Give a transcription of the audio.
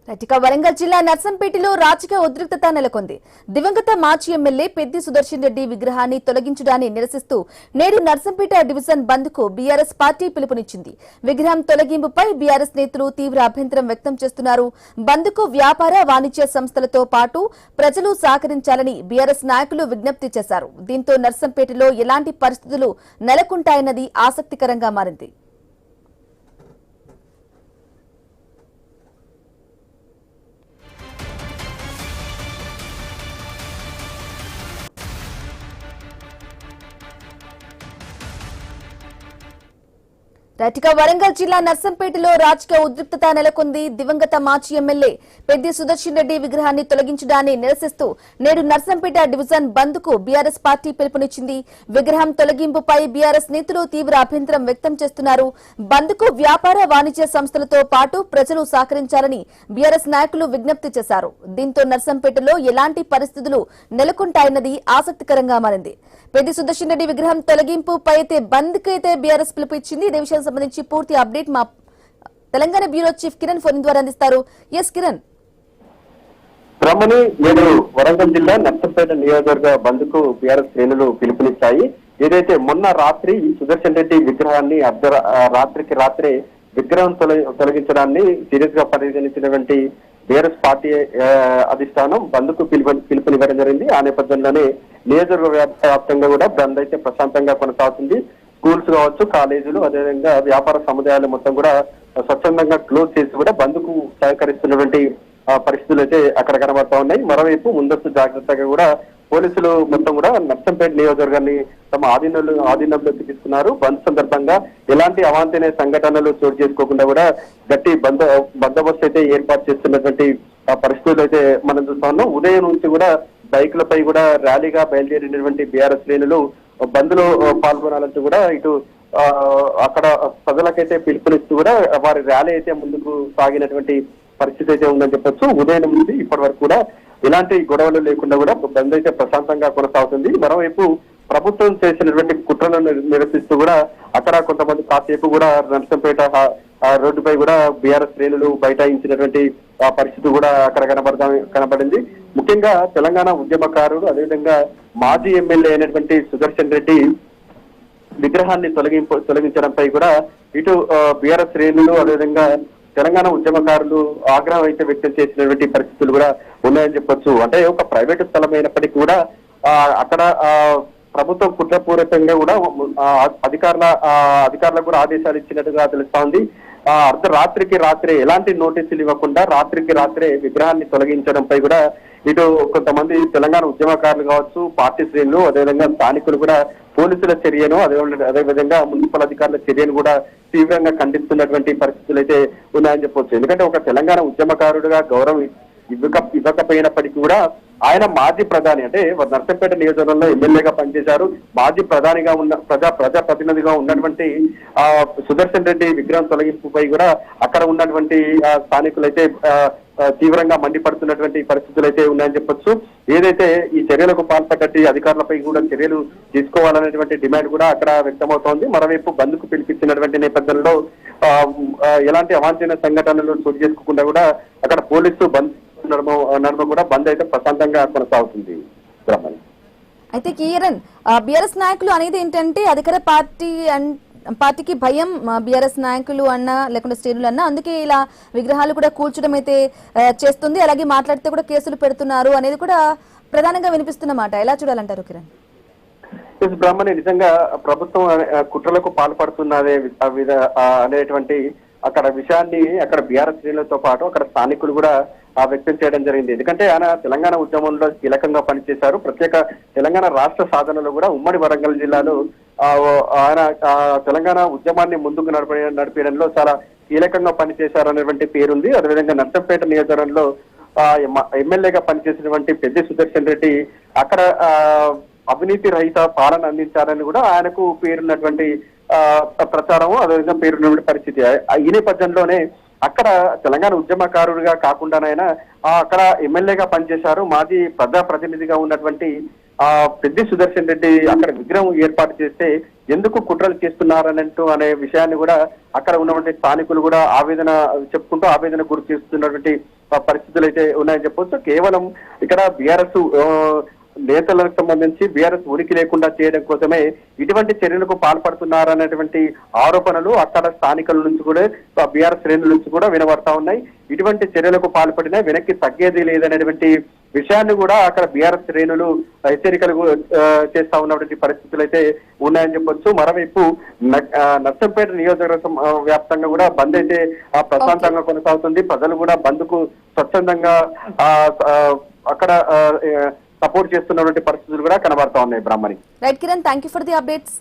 వరంగల్ జిల్లా నర్సంపేటలో రాజకీయ ఉద్రిక్తత నెలకొంది. దివంగత మాజీ ఎమ్మెల్యే పెద్ది సుదర్శన్ రెడ్డి విగ్రహాన్ని తొలగించడాన్ని నిరసిస్తూ నేడు నర్సంపేట డివిజన్ బంద్ కు బీఆర్ఎస్ పార్టీ పిలుపునిచ్చింది. విగ్రహం తొలగింపుపై బీఆర్ఎస్ నేతలు తీవ్ర అభ్యంతరం వ్యక్తం చేస్తున్నారు. బంద్ కు వ్యాపార వాణిజ్య సంస్థలతో పాటు ప్రజలు సహకరించాలని బీఆర్ఎస్ నాయకులు విజ్ఞప్తి చేశారు. దీంతో నర్సంపేటలో ఎలాంటి పరిస్థితులు నెలకొంటాయన్నది ఆసక్తికరంగా మారింది. వరంగల్ జిల్లా నర్సంపేటలో రాజకీయ ఉద్రిక్తత నెలకొంది. దివంగత మాజీ ఎమ్మెల్యే పెద్ది సుదర్శన్ రెడ్డి విగ్రహాన్ని తొలగించడాన్ని నిరసిస్తూ నేడు నర్సంపేట డివిజన్ బంద్ కు బీఆర్ఎస్ పార్టీ పిలుపునిచ్చింది. విగ్రహం తొలగింపుపై బీఆర్ఎస్ నేతలు తీవ్ర అభ్యంతరం వ్యక్తం చేస్తున్నారు. బంద్ కు వ్యాపార వాణిజ్య సంస్థలతో పాటు ప్రజలు సహకరించాలని బీఆర్ఎస్ నాయకులు విజ్ఞప్తి చేశారు. దీంతో నర్సంపేటలో ఎలాంటి పరిస్థితులు నెలకొంటాయన్నది ఆసక్తికరంగా మారింది. పెద్ది సుదర్శన్ రెడ్డి విగ్రహం తొలగింపుపై అయితే బంద్ కు అయితే బీఆర్ఎస్ పిలుపు ఇచ్చింది. ఇదే విషయానికి సంబంధించి పూర్తి అప్డేట్ మా Telangana bureau chief Kiran phone ద్వారా అందిస్తారు. ఎస్ కిరణ్. బ్రహ్మణి, నేడు వరంగల్ జిల్లా నర్సంపేట నియోజకవర్గ బంద్ కు బీఆర్ఎస్ శ్రేణులు పిలుపునిచ్చాయి. ఏదైతే మొన్న రాత్రి సుదర్శన్ రెడ్డి విగ్రహాన్ని రాత్రికి రాత్రే విగ్రహం తొలగించడాన్ని సీరియస్ గా పరిగణించినటువంటి బీఆర్ఎస్ పార్టీ అధిష్టానం బంద్ కు పిలుపునివ్వడం జరిగింది. ఆ నేపథ్యంలోనే నియోజకవర్గ వ్యాప్తంగా కూడా బంద్ అయితే ప్రశాంతంగా కొనసాగుతుంది. స్కూల్స్ కావచ్చు, కాలేజీలు, అదేవిధంగా వ్యాపార సముదాయాలు మొత్తం కూడా స్వచ్ఛందంగా క్లోజ్ చేసి కూడా బంద్ కు సహకరిస్తున్నటువంటి పరిస్థితులు అయితే అక్కడ కనబడతా ఉన్నాయి. మరోవైపు ముందస్తు జాగ్రత్తగా కూడా పోలీసులు మొత్తం కూడా నర్సంపేట నియోజకవర్గాన్ని తమ ఆధీనంలోకి తీసుకున్నారు. బంద్ సందర్భంగా ఎలాంటి అవాంఛనీయ సంఘటనలు చోటు చేసుకోకుండా కూడా గట్టి బందోబస్తు అయితే ఏర్పాటు చేస్తున్నటువంటి పరిస్థితులు అయితే మనం చూస్తా ఉన్నాం. ఉదయం నుంచి కూడా బైకులపై కూడా ర్యాలీగా బయలుదేరినటువంటి బీఆర్ఎస్ శ్రేణులు బంద్ లో పాల్గొనాలంటూ కూడా ఇటు అక్కడ ప్రజలకైతే పిలుపునిస్తూ కూడా వారి ర్యాలీ అయితే ముందుకు సాగినటువంటి పరిస్థితి అయితే ఉందని చెప్పొచ్చు. ఉదయం నుంచి ఇప్పటి వరకు కూడా ఎలాంటి గొడవలు లేకుండా కూడా బంద్ అయితే ప్రశాంతంగా కొనసాగుతుంది. మరోవైపు ప్రభుత్వం చేసినటువంటి కుట్రలను నిరసిస్తూ కూడా అక్కడ కొంతమంది కాసేపు కూడా నర్సంపేట రోడ్డుపై కూడా బీఆర్ఎస్ శ్రేణులు బైఠాయించినటువంటి పరిస్థితి కూడా అక్కడ కనబడింది. ముఖ్యంగా తెలంగాణ ఉద్యమకారుడు, అదేవిధంగా మాజీ ఎమ్మెల్యే అయినటువంటి సుదర్శన్ రెడ్డి విగ్రహాన్ని తొలగించడంపై కూడా ఇటు బీఆర్ఎస్ శ్రేణులు, అదేవిధంగా తెలంగాణ ఉద్యమకారులు ఆగ్రహం అయితే వ్యక్తం చేసినటువంటి పరిస్థితులు కూడా ఉన్నాయని చెప్పొచ్చు. అంటే ఒక ప్రైవేటు స్థలం అయినప్పటికీ కూడా అక్కడ ప్రభుత్వం కుట్రపూరితంగా కూడా అధికారులకు కూడా ఆదేశాలు ఇచ్చినట్టుగా తెలుస్తా ఉంది. రాత్రికి రాత్రే ఎలాంటి నోటీసులు ఇవ్వకుండా రాత్రికి రాత్రే విగ్రహాన్ని తొలగించడంపై కూడా ఇటు కొంతమంది తెలంగాణ ఉద్యమకారులు కావచ్చు, పార్టీ శ్రేణులు, అదేవిధంగా స్థానికులు కూడా పోలీసుల చర్యను, అదేవిధంగా మున్సిపల్ అధికారుల చర్యను కూడా తీవ్రంగా ఖండిస్తున్నటువంటి పరిస్థితులు అయితే ఉన్నాయని చెప్పొచ్చు. ఎందుకంటే ఒక తెలంగాణ ఉద్యమకారుడిగా గౌరవం ఇవ్వకపోయినప్పటికీ కూడా ఆయన మాజీ ప్రధాని, అంటే నర్సంపేట నియోజకవర్గంలో ఎమ్మెల్యేగా పనిచేశారు. మాజీ ప్రధానిగా ప్రజాప్రతినిధిగా ఉన్నటువంటి సుదర్శన్ రెడ్డి విగ్రహం తొలగింపుపై కూడా అక్కడ ఉన్నటువంటి స్థానికులైతే తీవ్రంగా మండిపడుతున్నటువంటి పరిస్థితులు అయితే ఉన్నాయని చెప్పొచ్చు. ఏదైతే ఈ చర్యలకు పాల్పడ్డట్టు అధికారులపై కూడా చర్యలు తీసుకోవాలనేటువంటి డిమాండ్ కూడా అక్కడ వ్యక్తమవుతోంది. మరోవైపు బంద్ కు పిలిపించినటువంటి నేపథ్యంలో ఎలాంటి అవాంఛనీయ సంఘటనలు చోటు చేసుకోకుండా కూడా అక్కడ పోలీసు నడుమ కూడా బంద్ అయితే ప్రశాంతంగా కొనసాగుతుంది. అయితే కిరణ్, బీఆర్ఎస్ నాయకులు అనేది ఏంటంటే అధికార పార్టీకి భయం బీఆర్ఎస్ నాయకులు అన్నా లేకుంటే శ్రేణులు అన్నా, అందుకే ఇలా విగ్రహాలు కూడా కూల్చడం అయితే చేస్తుంది. అలాగే మాట్లాడితే కూడా కేసులు పెడుతున్నారు అనేది కూడా ప్రధానంగా వినిపిస్తున్నమాట. ఎలా చూడాలంటారు కిరణ్? బ్రాహ్మణి, నిజంగా ప్రభుత్వం కుట్రలకు పాల్పడుతున్నదే అనేటువంటి అక్కడ విషయాన్ని అక్కడ బీఆర్ఎస్ శ్రేణులతో పాటు అక్కడ స్థానికులు కూడా వ్యక్తం చేయడం జరిగింది. ఎందుకంటే ఆయన తెలంగాణ ఉద్యమంలో కీలకంగా పనిచేశారు. ప్రత్యేక తెలంగాణ రాష్ట్ర సాధనలో కూడా ఉమ్మడి వరంగల్ జిల్లాలో ఆయన తెలంగాణ ఉద్యమాన్ని ముందుకు నడిపేయడంలో చాలా కీలకంగా పనిచేశారు అనేటువంటి పేరుంది. అదేవిధంగా నర్సంపేట నియోజకవర్గంలో ఎమ్మెల్యేగా పనిచేసినటువంటి పెద్ది సుదర్శన్ రెడ్డి అక్కడ అవినీతి రహిత పాలన అందించారని కూడా ఆయనకు పేరున్నటువంటి ప్రచారము, అదేవిధంగా పేరున్నటువంటి పరిస్థితి. ఈ నేపథ్యంలోనే అక్కడ తెలంగాణ ఉద్యమకారుడిగా కాకుండానైనా అక్కడ ఎమ్మెల్యేగా పనిచేశారు. మాజీ ప్రజాప్రతినిధిగా ఉన్నటువంటి పెద్ది సుదర్శన్ రెడ్డి అక్కడ విగ్రహం ఏర్పాటు చేస్తే ఎందుకు కుట్రలు చేస్తున్నారనంటూ అనే విషయాన్ని కూడా అక్కడ ఉన్నటువంటి స్థానికులు కూడా ఆవేదన చెప్పుకుంటూ ఆవేదన గురి చేస్తున్నటువంటి పరిస్థితులు అయితే ఉన్నాయని చెప్పొచ్చు. కేవలం ఇక్కడ బీఆర్ఎస్ నేతలకు సంబంధించి బీఆర్ఎస్ ఉనికి లేకుండా చేయడం కోసమే ఇటువంటి చర్యలకు పాల్పడుతున్నారనేటువంటి ఆరోపణలు అక్కడ స్థానికుల నుంచి కూడా బీఆర్ఎస్ శ్రేణుల నుంచి కూడా వినబడతా ఉన్నాయి. ఇటువంటి చర్యలకు పాల్పడినా వెనక్కి తగ్గేది లేదనేటువంటి విషయాన్ని కూడా అక్కడ బీఆర్ఎస్ శ్రేణులు హెచ్చరికలు చేస్తా ఉన్నటువంటి పరిస్థితులు అయితే ఉన్నాయని చెప్పొచ్చు. మరోవైపు నర్సంపేట నియోజకవర్గం వ్యాప్తంగా కూడా బంద్ అయితే ప్రశాంతంగా కొనసాగుతుంది. ప్రజలు కూడా బంద్ కు స్వచ్ఛందంగా అక్కడ సపోర్ట్ చేస్తున్నటువంటి పరిస్థితులు కూడా కనబడతా ఉన్నాయి. Brahmani. Right Kiran, thank you for the updates.